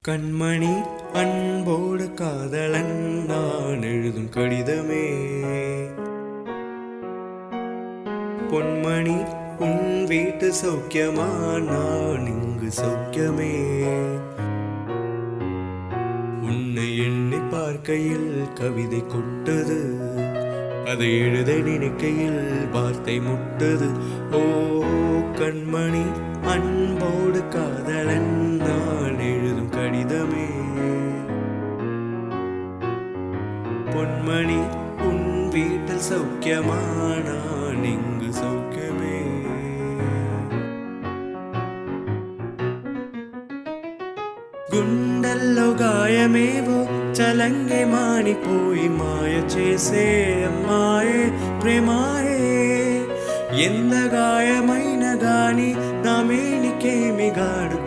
கண்மணி அன்போடு காதலன் நான் எழுதும் கடிதமே. பொன்மணி உன் வீட்டு சௌக்கியமா, நான் இங்கு சௌக்கியமே. உன்னை எண்ணி பார்க்கையில் கவிதை கொட்டது, அதை எழுத நினைக்கையில் வார்த்தை முட்டது. ஓ கண்மணி அன்போடு காதலன் நான் எழுதும் கடிதமே. பொன்மணி உன் வீட்டில் சௌக்கியமா, நான் இங்கு சௌக்கியமே. గుండెల్లో గాయమేవో చలంగే మానిపోయి మాయ చేసే అమ్మాయే ప్రేమాయే. ఎంత గాయమైన గాని నా మేనికేమి గాడు